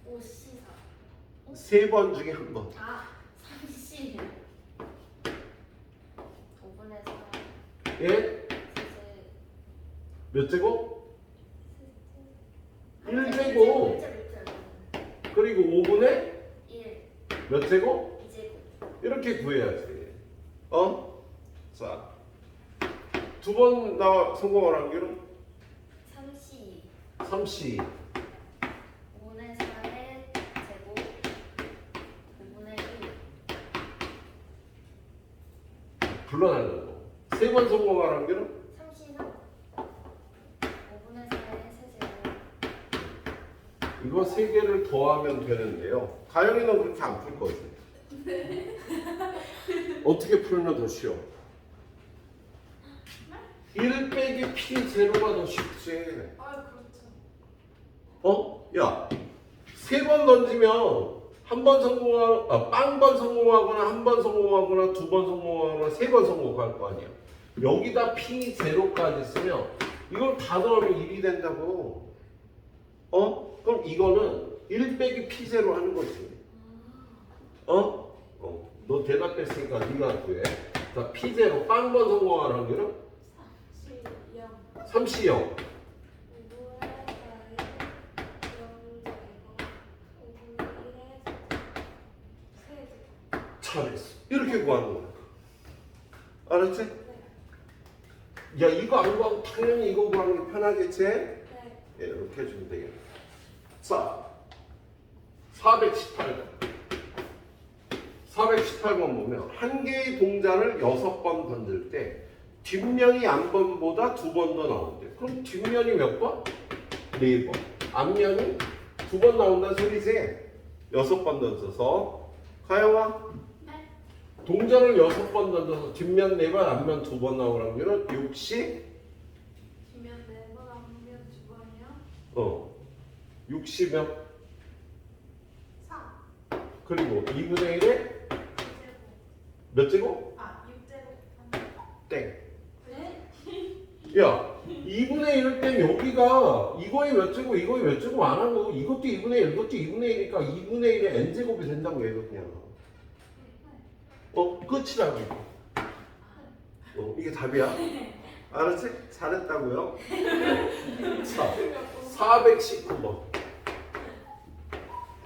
5시사 3번 중에 1번. 아 30. 5분에서 예? 몇 제곱? 1제곱. 그리고 5분의 1 몇 제곱? 2제곱 이렇게 구해야지. 어? 자, 2번 나 성공할 확률은 32 3시. 5분의 4의 제곱 5분의 1 불러달라고. 3번 성공할 확률은 33 5분의 4의 세제곱 이거 3개를 더하면 되는데요. 가영이는 그렇게 안 풀 거지. 어떻게 풀면 더 쉬워? 1 빼기 P 제로가 더 쉽지. 아 그렇죠 어? 야, 3번 던지면 한 번 빵번 성공하거나 한 번 성공하거나 2번 성공하거나 3번 성공할 거 아니야. 여기다 P 제로까지 쓰면 이걸 다 더하면 1이 된다고. 어? 그럼 이거는 1 빼기 P 제로 하는 거지. 어? 너 대답했으니까 네가 구해. 자, P 제로 빵번 성공할 확률은 30요. 잘했어. 이렇게 구하는 거야. 알았지? 야, 이거 안 구하고 당연히 이거 구하는 게 편하겠지? 예, 이렇게 해주면 되겠다. 자, 418번. 418번 보면 한 개의 동전을 6번 던질 때 뒷면이 앞면보다 2번 더 나온대. 그럼 뒷면이 몇 번? 4번. 앞면이 2번 나온다는 소리지? 6번 던져서. 가영아, 동전을 6번 던져서 뒷면 4번, 앞면 2번 나올 확률은 60? 뒷면 4번 앞면 2번이요? 60몇? 4 그리고 2분의 1에 2제곱 몇 제곱? 아 6제곱 땡. 네? 야, 2분의 1을 땐 여기가 이거에 몇 제곱, 이거에 몇 제곱 안 하고 이것도 2분의 1, 이것도 2분의 1이니까 2분의 1에 n제곱이 된다고 얘도 그냥. 끝이라고. 이게 답이야. 알았지? 잘했다고요? 자, 419번.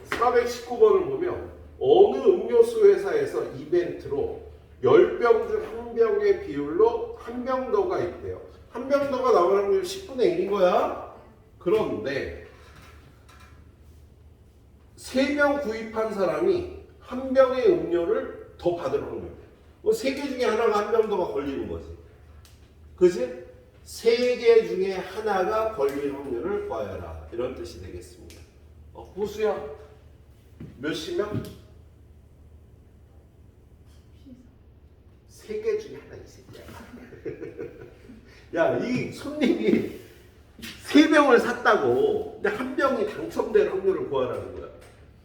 419번을 보면 어느 음료수 회사에서 이벤트로 10병 중 1병의 비율로 한 병 더가 있대요. 한 병 더가 나올 확률 10분의 1인 거야. 그런데 3병 구입한 사람이 한 병의 음료를 더 받을 확률. 3개 중에 하나가 한 병 더가 걸리는 거지. 그지? 3개 중에 하나가 걸릴 확률을 구하여라. 이런 뜻이 되겠습니다. 보수야. 몇 시면? 3개 중에 하나 이 새끼야. 야, 이 손님이 3병을 샀다고. 근데 한 병이 당첨될 확률을 구하라는 거야.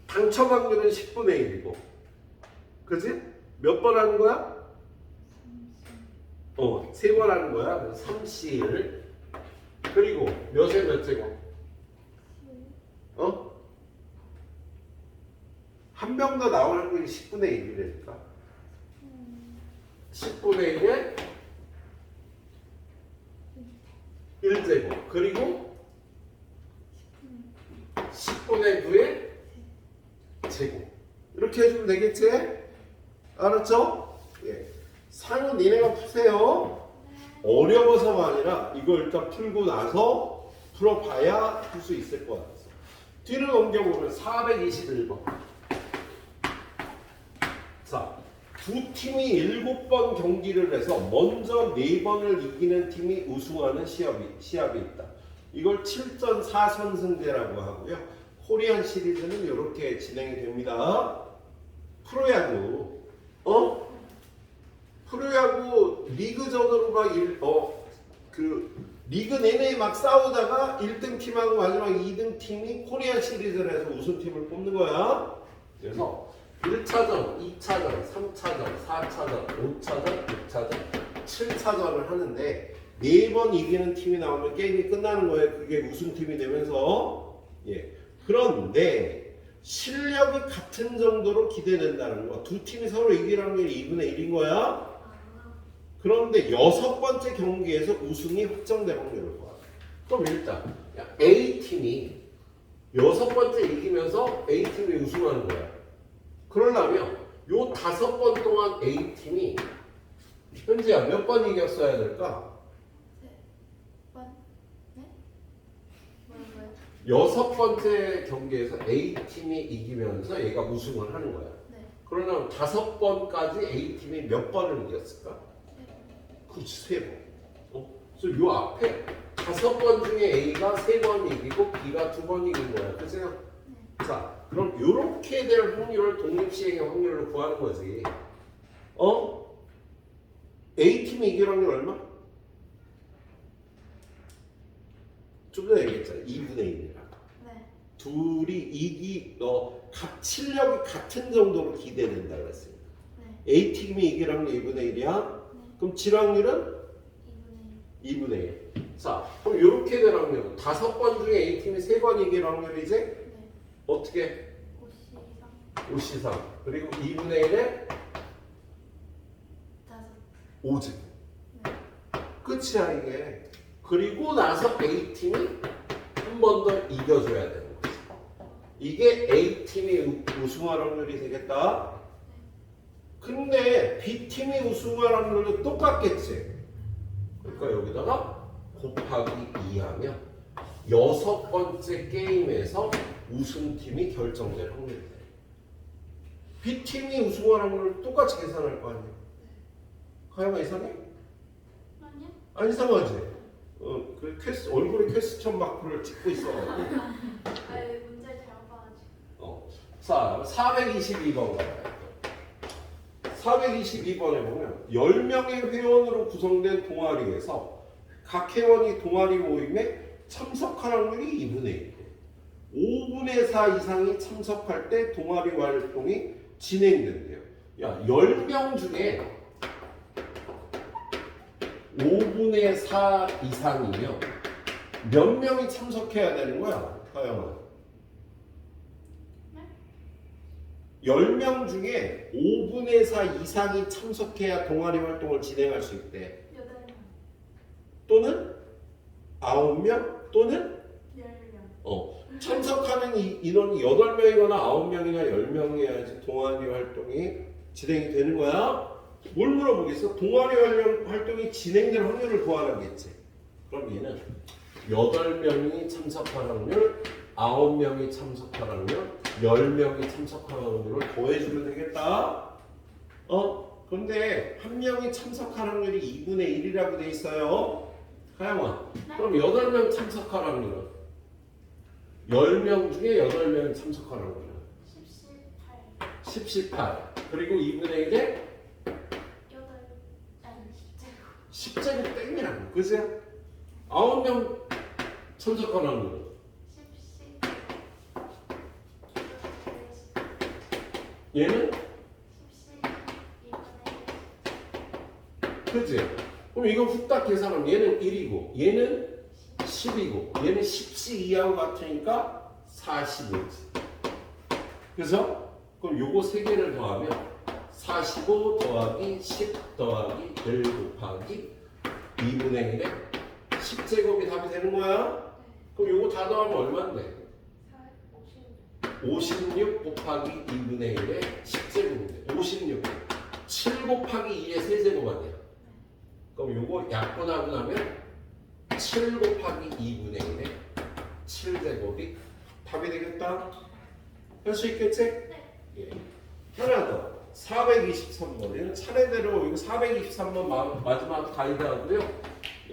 당첨 확률은 10분의 1이고. 그지? 몇 번 하는 거야? 3번 하는 거야. 3C를. 그리고 몇에 몇 제곱? 한 병 더 나올 확률이 10분의 1이라니까. 10분의 1에 1제곱. 그리고 10분의 9에 제곱. 이렇게 해주면 되겠지? 알았죠? 예. 상은 니네가 푸세요. 어려워서가 아니라 이거 일단 풀고 나서 풀어봐야 풀 수 있을 것 같아서. 뒤로 넘겨보면 421번. 자, 두 팀이 7번 경기를 해서 먼저 4번을 이기는 팀이 우승하는 시합이 있다. 이걸 7전 4선승제라고 하고요. 코리안 시리즈는 이렇게 진행이 됩니다. 프로야구, 프로야구 리그전으로 막 리그 내내 막 싸우다가 1등 팀하고 마지막 2등 팀이 코리안 시리즈를 해서 우승팀을 뽑는 거야. 그래서 1차전, 2차전, 3차전, 4차전, 5차전, 6차전, 7차전을 하는데 4번 이기는 팀이 나오면 게임이 끝나는 거예요. 그게 우승팀이 되면서. 예. 그런데 실력이 같은 정도로 기대된다는 거. 두 팀이 서로 이길 확률이 2분의 1인 거야. 그런데 6번째 경기에서 우승이 확정될 확률을 봐. 그럼 일단 A팀이 6번째 이기면서 A팀이 우승하는 거야. 그러려면 요 5번 동안 A팀이 현재야 몇 번 이겼어야 될까? 3번? 네? 뭐라고요? 6번째 경기에서 A팀이 이기면서 얘가 우승을 하는 거야. 네. 그러면 5번까지 A팀이 몇 번을 이겼을까? 그렇지, 3번. 그래서 요 앞에 5번 중에 A가 3번 이기고 B가 2번 이긴 거야. 그죠? 네. 자, 그럼 이렇게 될 확률을 독립시행의 확률로 구하는 거지. A팀이 이길 확률 얼마? 좀 전에 얘기했잖아. 2분의 1이라고. 네. 둘이 실력이 같은 정도로 기대된다 그랬으니까. 네. A팀이 이길 확률 2분의 1이야. 그럼 질 확률은 2분의 1. 자, 그럼 이렇게 될 확률은 5번 중에 A팀이 3번 이길 확률이지? 네. 어떻게? 5 이상. 5 이상. 그리고 2분의 1에 5. 5지. 네. 끝이야 이게. 그리고 나서 A팀이 한 번 더 이겨줘야 되는 거지. 이게 A팀이 우승할 확률이 되겠다. 근데 B팀이 우승할 확률도 똑같겠지. 그러니까 여기다가 곱하기 2하면 6번째 게임에서 우승팀이 결정될 확률이 돼. B팀이 우승할 확률을 똑같이 계산할 거 아니야. 가영아 이상해? 아니요? 안 이상하지? 얼굴에 퀘스천 마크를 찍고 있어가지고. 문제를 잘못 봐가지고. 자, 422번 가봐요. 422번에 보면 10명의 회원으로 구성된 동아리에서 각 회원이 동아리 모임에 참석할 확률이 2분의 1. 5분의 4 이상이 참석할 때 동아리 활동이 진행된대요. 야, 10명 중에 5분의 4 이상이면 몇 명이 참석해야 되는 거야, 가영아? 10명 중에 5분의 4 이상이 참석해야 동아리 활동을 진행할 수 있대. 8명. 또는 9명 또는 10명. 참석하는 인원이 8명이거나 9명이나 10명이어야지 동아리 활동이 진행이 되는 거야. 뭘 물어보겠어? 동아리 활동이 진행될 확률을 구하라겠지. 그럼 얘는 8명이 참석할 확률, 9명이 참석할 확률, 10명이 참석할 확률을 더해주면 되겠다. 근데 한 명이 참석할 확률이 2분의 1이라고 돼 있어요. 하영아, 그럼 8명 참석할 확률은? 10명 중에 8명이 참석할 확률은? 18. 18. 그리고 2분의 1에 10제곱 땡이라고. 그지? 9명 참석할 확률은? 10. 얘는? 12분의 그지? 그럼 이거 후딱 계산하면 얘는 1이고 얘는 10이고 얘는 10씩 이하고 같으니까 45지. 그죠? 그럼 요거 3개를 더하면 45 더하기 10 더하기 1 곱하기 2분의 1에 10제곱이 답이 되는 거야? 그럼 요거 다 더하면 얼마인데? 56 곱하기 2분의 1에 10제곱인데 56. 7 곱하기 2에 3제곱 아니야? 그럼 요거 약분하고 나면 7 곱하기 2분의 1에 7제곱이 답이 되겠다? 할 수 있겠지? 예. 하나 더. 423번. 이건 차례대로 이거 423번 마지막 가이드하고요.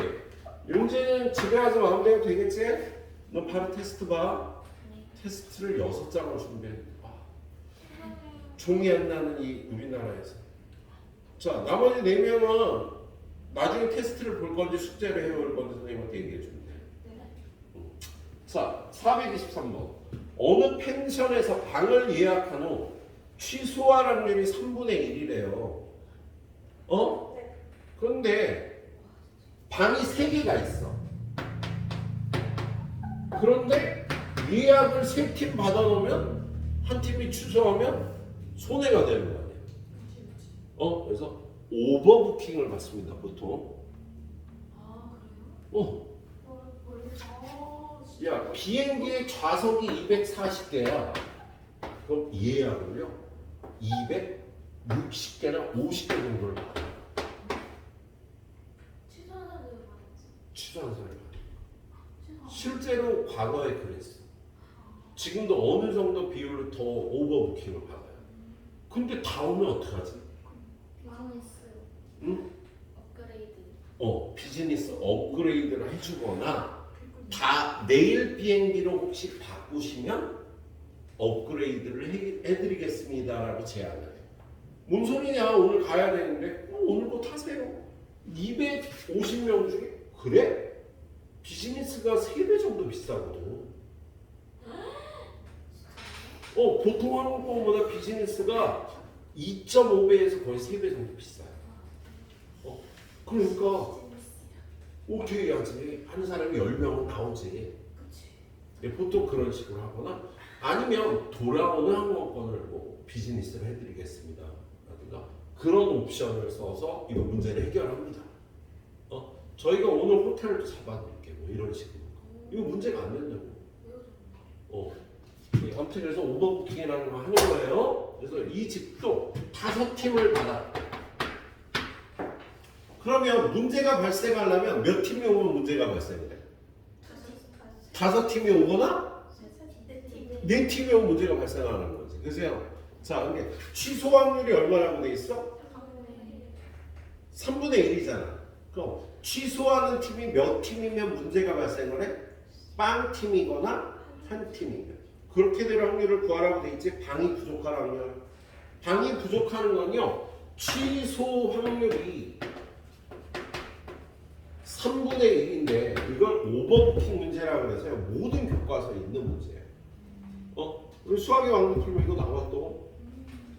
예. 윤지는 집에 가서 마무리해도 되겠지? 너 바로 테스트 봐. 테스트를 6장을 준비해. 종이 안 나는 이 우리나라에서. 자, 나머지 4명은 나중에 테스트를 볼 건지 숙제를 해올 건지 선생님한테 얘기해 주면 돼. 자, 423번. 어느 펜션에서 방을 예약한 후 취소할 확률이 3분의 1이래요. 어? 그런데 방이 3개가 있어. 그런데 예약을 3팀 받아놓으면 한 팀이 취소하면 손해가 되는 거 아니야. 그래서 오버부킹을 받습니다, 보통. 아 그래요? 야, 비행기의 좌석이 240개야. 그럼 예약을요 260개나 50개 정도를 받아. 취소하는 사람들 많았지. 취소한 사람이 많아. 실제로 과거에 그랬어. 지금도 어느 정도 비율로 더 오버부킹을 받아요. 근데 다 오면 어떡하지? 망했어요. 응? 업그레이드. 비즈니스 업그레이드를 해주거나 다 내일 비행기로 혹시 바꾸시면 업그레이드를 해드리겠습니다라고 제안을 해요. 뭔 소리냐? 오늘 가야 되는데 오늘도 타세요. 250명 중에 그래? 비즈니스가 3배 정도 비싸거든. 보통 항공보다 비즈니스가 2.5배에서 거의 3배 정도 비싸요. 그러니까 오케이 해야지. 하는 사람이 10명은 나오지. 그치. 보통 그런 식으로 하거나 아니면 돌아오는 항공권을 뭐 비즈니스를 해드리겠습니다. 라든가 그런 옵션을 써서 이거 문제를 해결합니다. 저희가 오늘 호텔도 잡아드릴게요. 뭐 이런 식으로. 이거 문제가 안 된다고. 아무튼 그래서 오버부킹이라는 거 하는 거예요. 그래서 이 집도 5팀을 받아. 그러면 문제가 발생하려면 몇 팀이 오면 문제가 발생돼? 5팀이 오거나 4팀이 오면 문제가 발생하는 거지. 그래서 자, 근데 취소 확률이 얼마라고 돼 있어? 3분의 1이잖아. 그럼 취소하는 팀이 몇 팀이면 문제가 발생을 해? 빵 팀이거나 한 팀이면. 그렇게 될 확률을 구하라고 돼 있지. 방이 부족할 확률. 방이 부족하는 건요, 취소 확률이 3분의 1인데 이걸 오버부킹 문제라고 해서요. 모든 교과서에 있는 문제예요. 우리 수학의 왕국 풀면 이거 나와 또.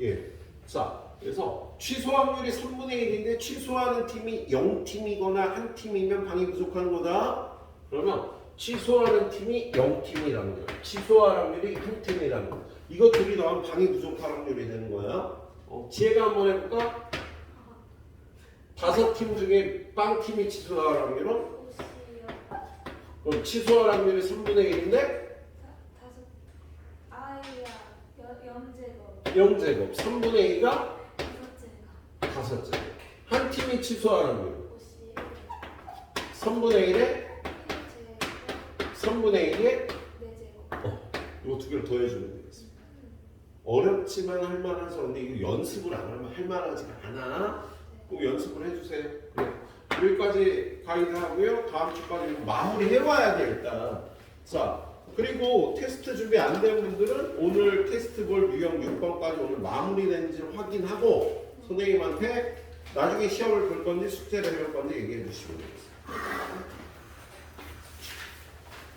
예. 자, 그래서 취소 확률이 3분의 1인데 취소하는 팀이 0팀이거나 한 팀이면 방이 부족한 거다. 그러면 취소하는 팀이 0팀이라는 거예요. 취소할 확률이 한 팀이라는 거예요. 이거 둘이 더하면 방이 부족할 확률이 되는 거야. 지혜가 한번 해볼까? 5팀 중에 빵팀이 취소할 확률은? 그럼 취소할 확률이 3분의 1인데? 0제곱 3분의 2가 5제곱. 한 팀이 취소할 확률 3분의 1에 3분의 1에 이거 두 개를 더해주면 되겠습니다. 어렵지만 할만해서 근데 이거 연습을 안 하면 할만하지가 않아. 꼭 연습을 해주세요. 그래. 여기까지 가이드 하고요. 다음 주까지 마무리 해와야 돼 일단. 자, 그리고 테스트 준비 안 된 분들은 오늘 테스트 볼 유형 6번까지 오늘 마무리된지 확인하고 선생님한테 나중에 시험을 볼 건지 숙제를 해볼 건지 얘기해 주시면 되겠습니다.